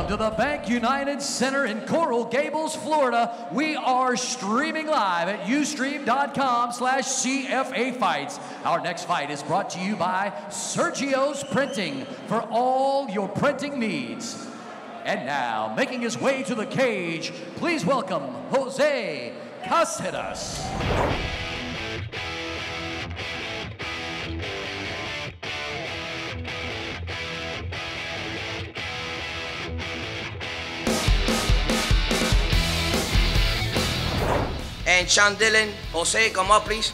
to the Bank United Center in Coral Gables, Florida. We are streaming live at ustream.com/CFA Fights. Our next fight is brought to you by Sergio's Printing for all your printing needs. And now, making his way to the cage, please welcome Jose Caceres. And Shawn, Dillan, Jose, come up, please.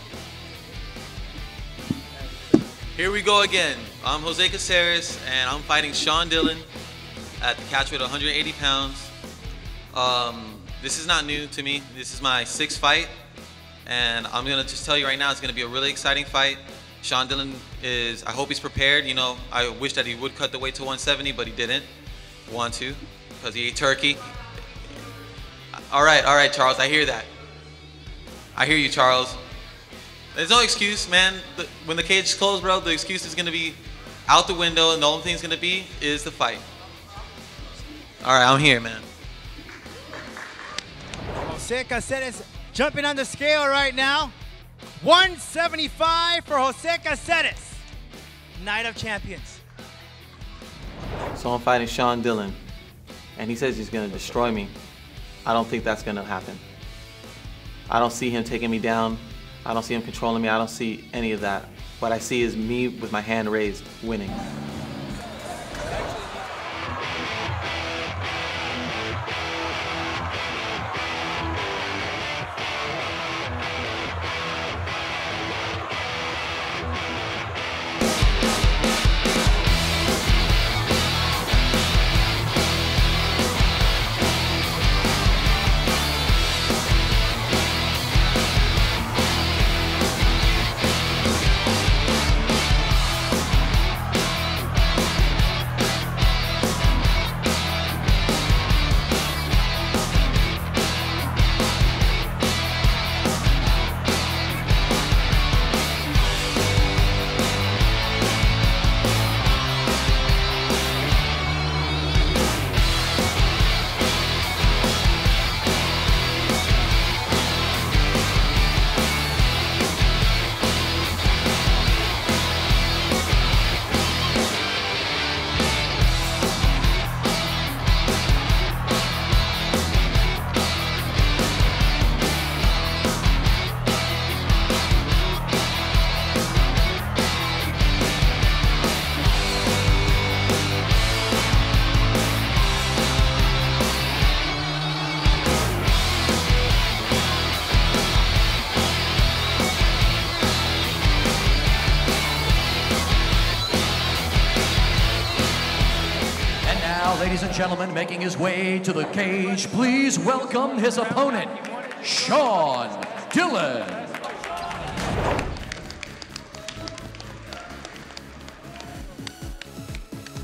Here we go again. I'm Jose Caceres, and I'm fighting Shawn Dillan at the catch weight 180 pounds. This is not new to me. This is my 6th fight, and I'm gonna just tell you right now, it's gonna be a really exciting fight. Shawn Dillan I hope he's prepared. You know, I wish that he would cut the weight to 170, but he didn't want to because he ate turkey. All right, Charles, I hear that. I hear you, Charles. There's no excuse, man. When the cage is closed, bro, the excuse is gonna be out the window, and the only thing it's gonna be is the fight. All right, I'm here, man. Jose Caceres jumping on the scale right now. 175 for Jose Caceres, Night of Champions. So I'm fighting Shawn Dillan, and he says he's gonna destroy me. I don't think that's gonna happen. I don't see him taking me down. I don't see him controlling me. I don't see any of that. What I see is me with my hand raised, winning. Ladies and gentlemen, making his way to the cage, please welcome his opponent, Shawn Dillan.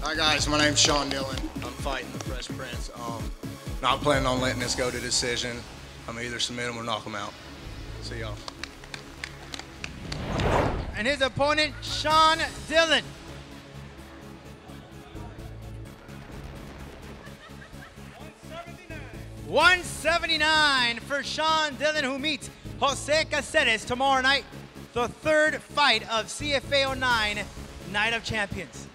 Hi guys, my name's Shawn Dillan. I'm fighting the Fresh Prince. Not planning on letting this go to decision. I'm either submit him or knock him out. See y'all. And his opponent, Shawn Dillan. 179 for Shawn Dillan, who meets Jose Caceres tomorrow night, the 3rd fight of CFA 09 Night of Champions.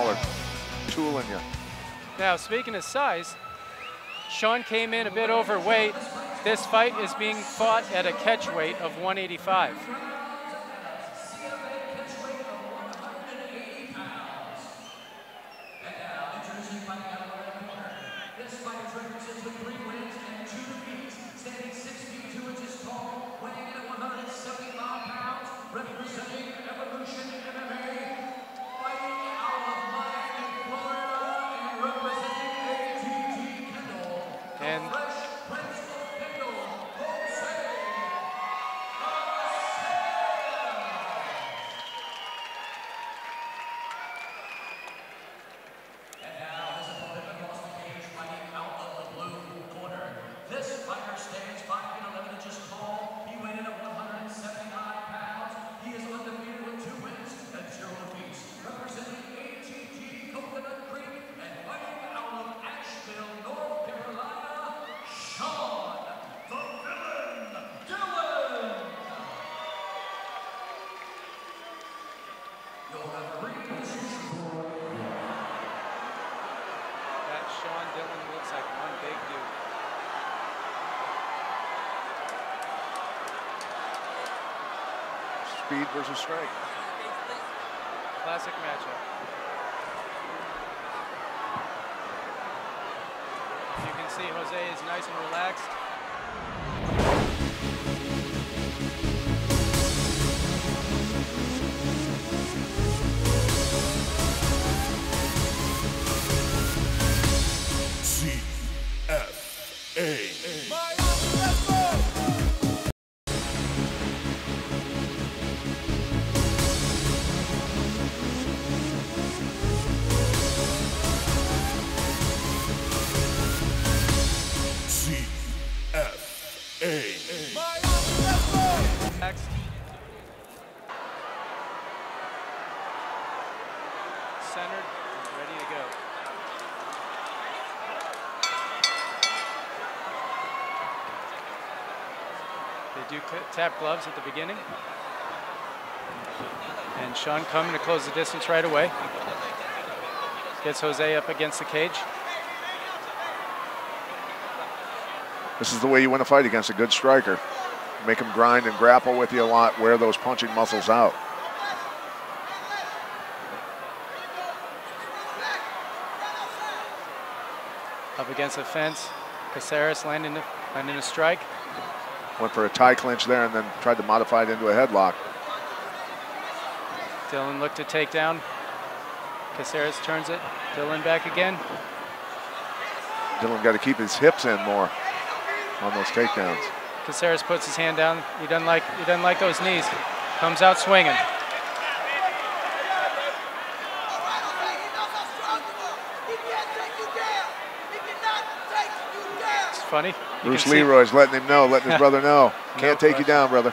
smaller, tooling you. Now, speaking of size, Shawn came in a bit overweight. This fight is being fought at a catch weight of 185. Shawn Dillan looks like one big dude. Speed versus strength. Classic matchup. You can see Jose is nice and relaxed. Next. Centered, ready to go. They do tap gloves at the beginning. And Shawn coming to close the distance right away. Gets Jose up against the cage. This is the way you win a fight against a good striker. Make him grind and grapple with you a lot, wear those punching muscles out. Up against the fence, Caceres landing a strike. Went for a tie clinch there and then tried to modify it into a headlock. Dillan looked to take down. Caceres turns it. Dillan back again. Dillan got to keep his hips in more on those takedowns. Caceres puts his hand down. He doesn't like those knees. Comes out swinging. It's funny. Bruce Leroy's letting him know, letting his brother know. Can't take you down, brother.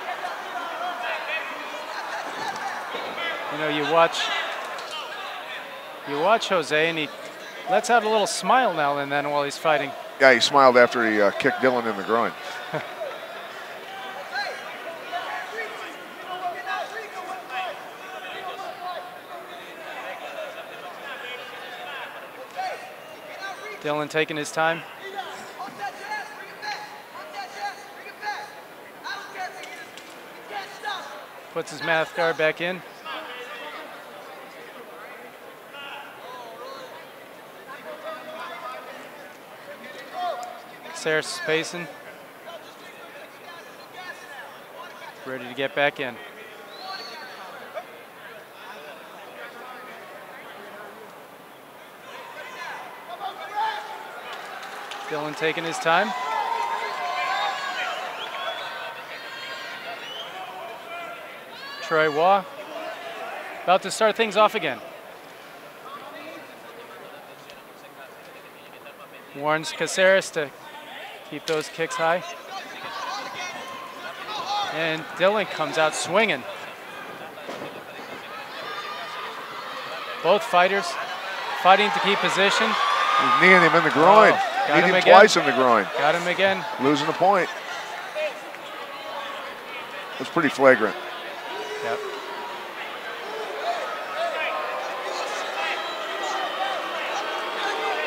You know, you watch Jose, and he lets out a little smile now and then while he's fighting. Yeah, he smiled after he kicked Dillan in the groin. Dillan taking his time. Puts his mouth guard back in. Caceres is pacing. Ready to get back in. Dillan taking his time. Troy Waugh about to start things off again. Warns Caceres to keep those kicks high. And Dillan comes out swinging. Both fighters fighting to keep position. He's kneeing him in the groin. Hit him twice in the groin. Got him again. Losing the point. It's pretty flagrant. Yep.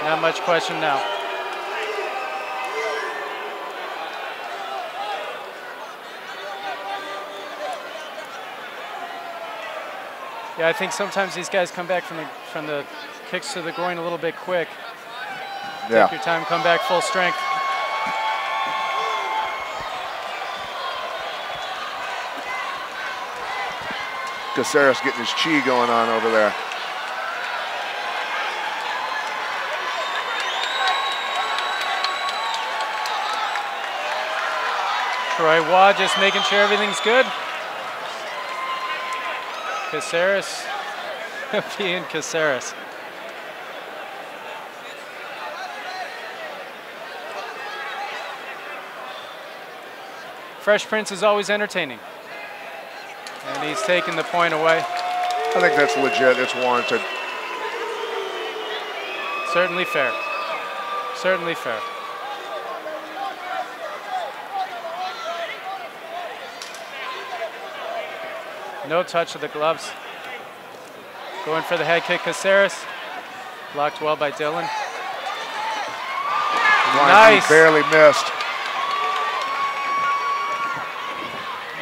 Not much question now. Yeah, I think sometimes these guys come back from the kicks to the groin a little bit quick. Yeah. Take your time, come back full strength. Caceres getting his chi going on over there. Troy Waugh just making sure everything's good. Caceres being Caceres. Fresh Prince is always entertaining. And he's taking the point away. I think that's legit. It's warranted. Certainly fair. Certainly fair. No touch of the gloves. Going for the head kick, Caceres. Blocked well by Dillan. Nice. He barely missed.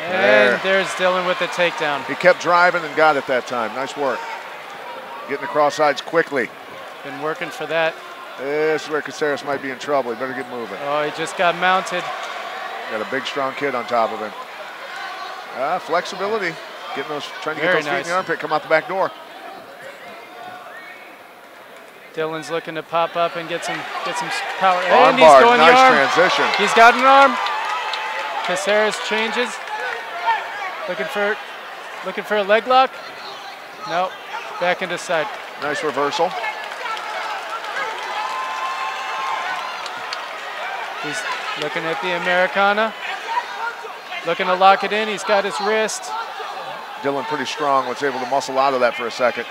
And there's Dillan with the takedown. He kept driving and got it that time. Nice work. Getting across sides quickly. Been working for that. This is where Caceres might be in trouble. He better get moving. Oh, he just got mounted. Got a big, strong kid on top of him. Flexibility. Getting those, trying to get those feet in the armpit, come out the back door. Dillan's looking to pop up and get some power. Arm And bar, he's going nice the arm. transition. He's got an arm. Caceres changes. Looking for a leg lock. Nope. Back into side. Nice reversal. He's looking at the Americana. Looking to lock it in. He's got his wrist. Dillan pretty strong, was able to muscle out of that for a second.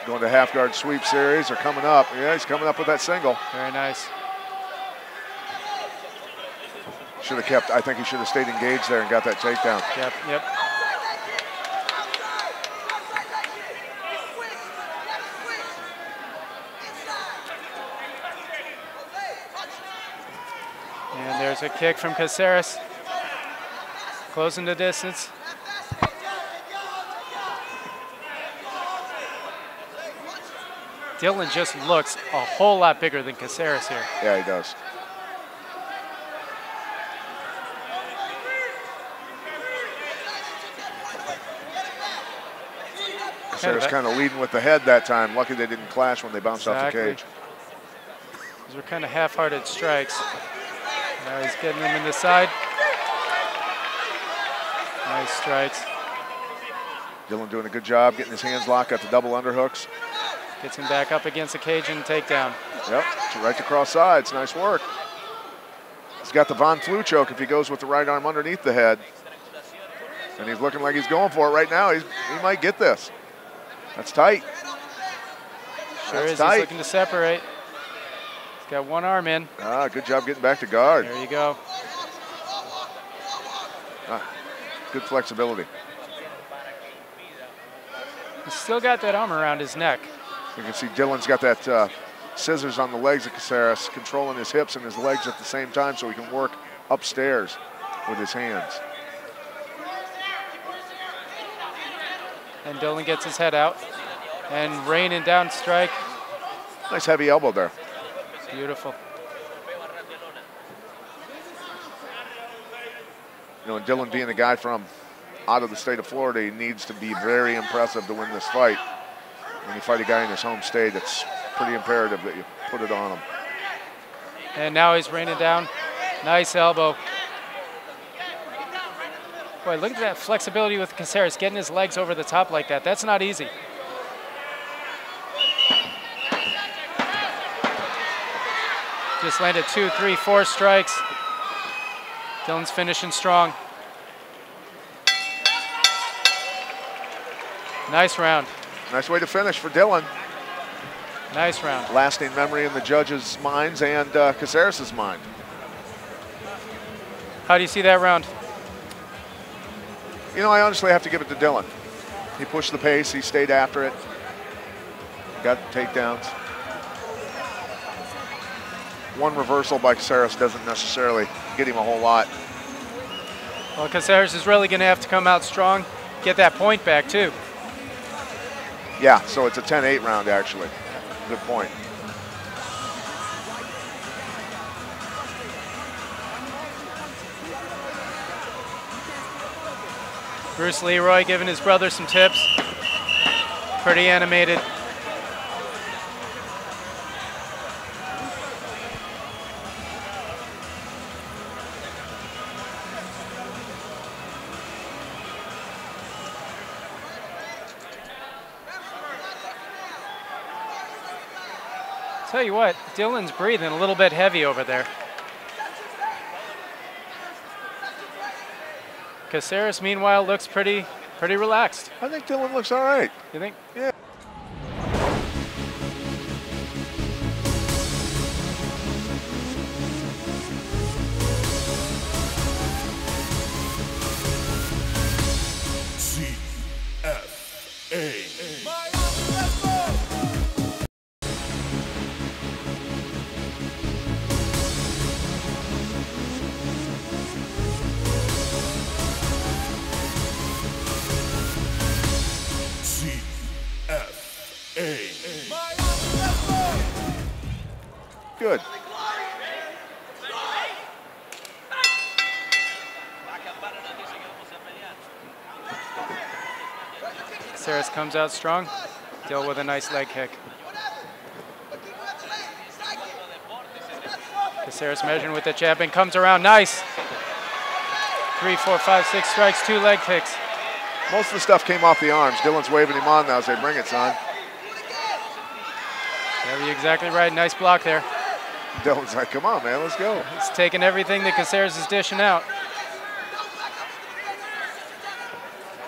Going to half guard sweep series, they're coming up. Yeah, he's coming up with that single. Very nice. Should have kept, I think he should have stayed engaged there and got that takedown. Yep. And there's a kick from Caceres. Closing the distance. Dillan just looks a whole lot bigger than Caceres here. Yeah, he does. Caceres kind of leading with the head that time. Lucky they didn't clash when they bounced off the cage. Those were kind of half-hearted strikes. Now he's getting them in the side. Nice strikes. Dillan doing a good job getting his hands locked, got the double underhooks. Gets him back up against the cage and takedown. Yep, right to cross sides, nice work. He's got the Von Flue choke if he goes with the right arm underneath the head. And he's looking like he's going for it right now. He might get this. That's tight. Sure That's is, tight. he's looking to separate. He's got one arm in. Good job getting back to guard. There you go. Good flexibility. He's still got that arm around his neck. You can see Dillan's got that scissors on the legs of Caceres, controlling his hips and his legs at the same time so he can work upstairs with his hands. And Dillan gets his head out and raining down strike. Nice heavy elbow there. Beautiful. You know, and Dillan being a guy from out of the state of Florida, he needs to be very impressive to win this fight. When you fight a guy in his home state, it's pretty imperative that you put it on him. And now he's raining down. Nice elbow. Boy, look at that flexibility with Caceres, getting his legs over the top like that. That's not easy. Just landed 2, 3, 4 strikes. Dillan's finishing strong. Nice round. Nice way to finish for Dillan. Nice round. Lasting memory in the judges' minds and Caceres' mind. How do you see that round? You know, I honestly have to give it to Dillan. He pushed the pace, he stayed after it. got takedowns. One reversal by Caceres doesn't necessarily get him a whole lot. Well, Caceres is really going to have to come out strong, get that point back too. Yeah, so it's a 10-8 round actually. Good point. Bruce Leroy giving his brother some tips. Pretty animated. Tell you what, Dillan's breathing a little bit heavy over there. Caceres, meanwhile, looks pretty relaxed. I think Dillan looks all right. You think? Yeah. Good. Caceres comes out strong. Dill with a nice leg kick. Caceres measuring with the jab and comes around. Nice. 3, 4, 5, 6 strikes, 2 leg kicks. Most of the stuff came off the arms. Dillan's waving him on now, say, bring it, son. Yeah, you're exactly right. Nice block there. Dillan's like, come on, man, let's go. He's taking everything that Caceres is dishing out.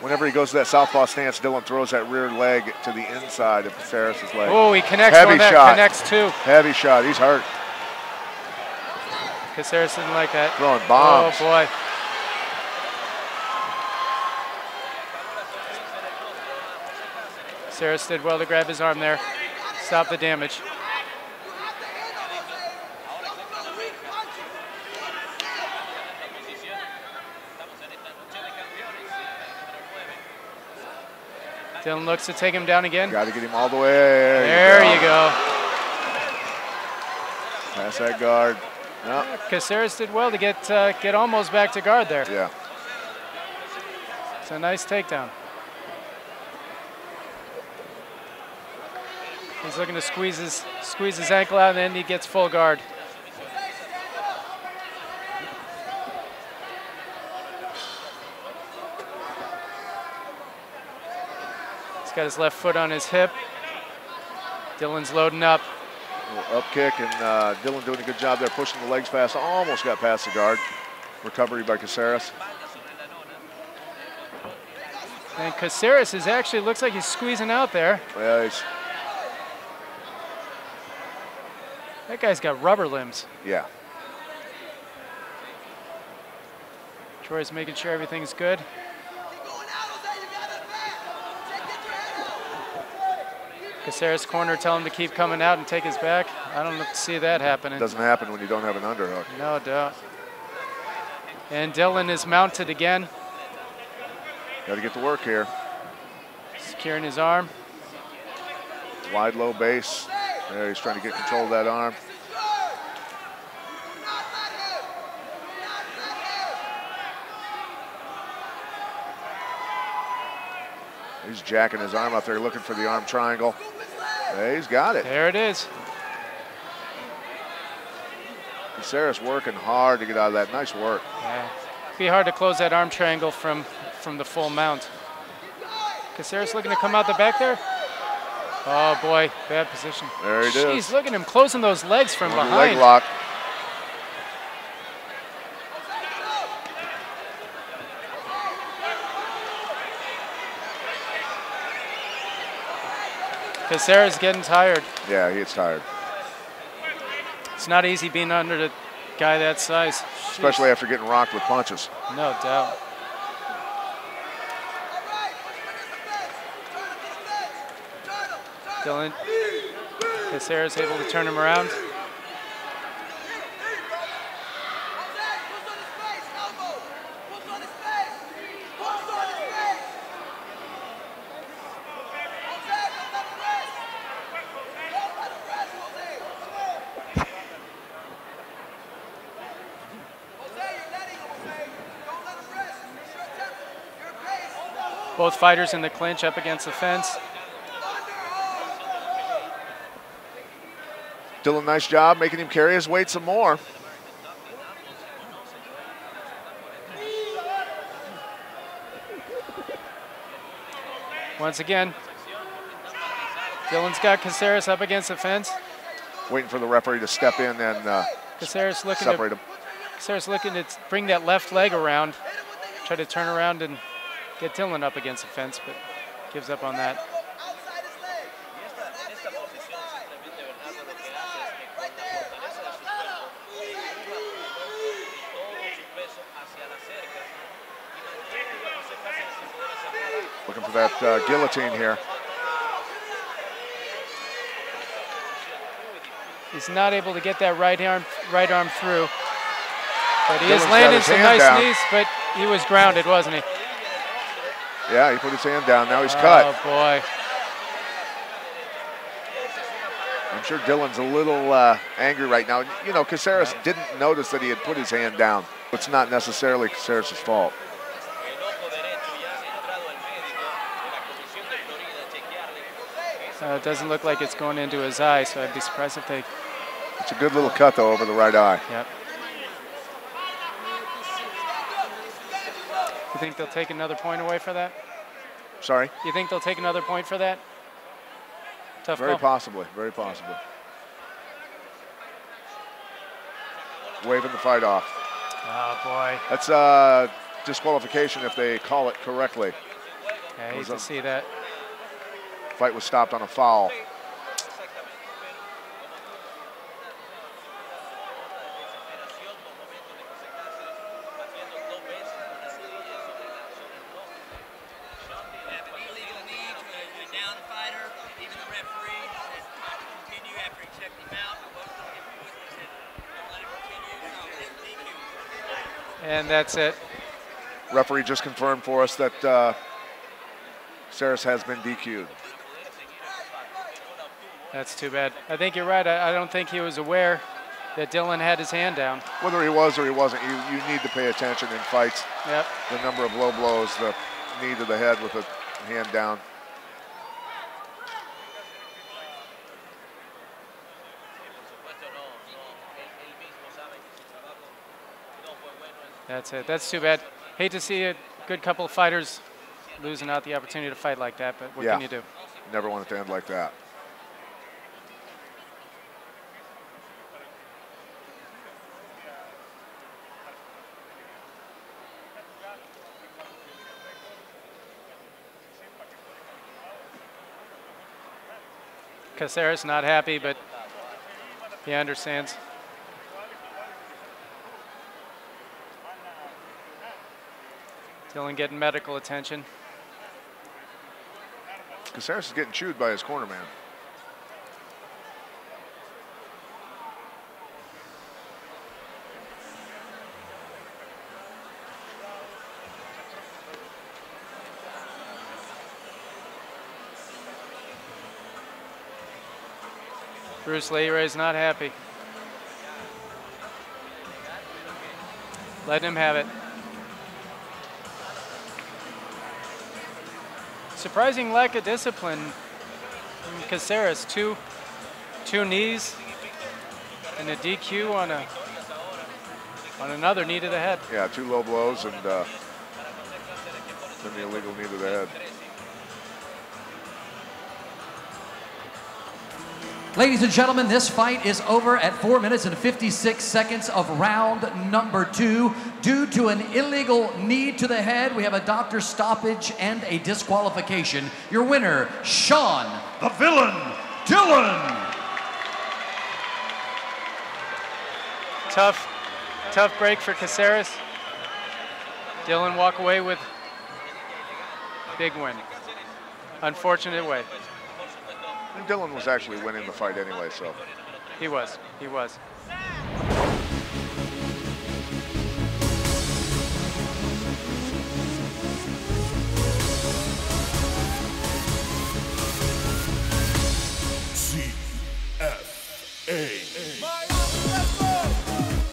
Whenever he goes to that southpaw stance, Dillan throws that rear leg to the inside of Caceres' leg. Oh, he connects Heavy one that shot. connects two. Heavy shot. He's hurt. Caceres didn't like that. Throwing bombs. Oh, boy. Caceres did well to grab his arm there. Stop the damage. Dillan looks to take him down again. Got to get him all the way. There you go. Pass that guard. No. Caceres did well to get almost back to guard there. Yeah. It's a nice takedown. He's looking to squeeze his ankle out, and then he gets full guard. He's got his left foot on his hip. Dillan's loading up. Up kick, and Dillan doing a good job there, pushing the legs fast. Almost got past the guard. Recovery by Caceres. And Caceres is actually, looks like he's squeezing out there. Yeah, That guy's got rubber limbs. yeah. Troy's making sure everything's good. Caceres' corner tell him to keep coming out and take his back. I don't see that happening. Doesn't happen when you don't have an underhook. No doubt. And Dillan is mounted again. Got to get to work here. Securing his arm. Wide, low base. There, he's trying to get control of that arm. He's jacking his arm out there, looking for the arm triangle. Yeah, he's got it. There it is. Caceres working hard to get out of that. Nice work. Yeah. It'd be hard to close that arm triangle from the full mount. Caceres looking to come out the back there. Oh boy, bad position. There it is. Jeez, look at him closing those legs from behind. Leg lock. Caceres getting tired. Yeah, he gets tired. It's not easy being under the guy that size. Especially Jeez. after getting rocked with punches. No doubt. Dillan, Caceres able to turn him around. Both fighters in the clinch up against the fence. Dillan, nice job making him carry his weight some more. Once again, Dillan's got Caceres up against the fence. Waiting for the referee to step in and Caceres looking separate him. Caceres looking to bring that left leg around, try to turn around and get Dillan up against the fence, but gives up on that. Looking for that guillotine here. He's not able to get that right arm through, but he is Dillan's landing got his some hand nice down. knees, but he was grounded, wasn't he? Yeah, he put his hand down. Now he's cut. Oh, boy. I'm sure Dillan's a little angry right now. You know, Caceres didn't notice that he had put his hand down. It's not necessarily Caceres' fault. It doesn't look like it's going into his eye, so I'd be surprised if they... It's a good little cut, though, over the right eye. Yep. You think they'll take another point away for that? Sorry? You think they'll take another point for that? Tough Very call. possibly, very possibly. Waving the fight off. Oh, boy. That's disqualification if they call it correctly. I hate to see that. Fight was stopped on a foul. And that's it. Referee just confirmed for us that Caceres has been DQ'd. That's too bad. I think you're right. I don't think he was aware that Dillan had his hand down. Whether he was or he wasn't, you need to pay attention in fights. Yep. The number of low blows, the knee to the head with a hand down. That's it. That's too bad. Hate to see a good couple of fighters losing out the opportunity to fight like that, but what can you do? Never want it to end like that. Caceres not happy, but he understands. Dillan getting medical attention. Caceres is getting chewed by his corner man. Bruce Leiray's not happy. Letting him have it. Surprising lack of discipline from Caceres. Two knees and a DQ on another knee to the head. Yeah, 2 low blows and then the illegal knee to the head. Ladies and gentlemen, this fight is over at 4 minutes and 56 seconds of round number 2. Due to an illegal knee to the head, we have a doctor stoppage and a disqualification. Your winner, Shawn, the Villain, Dillan. Tough break for Caceres. Dillan walk away with big win. Unfortunate way. And Dillan was actually winning the fight anyway, so. He was.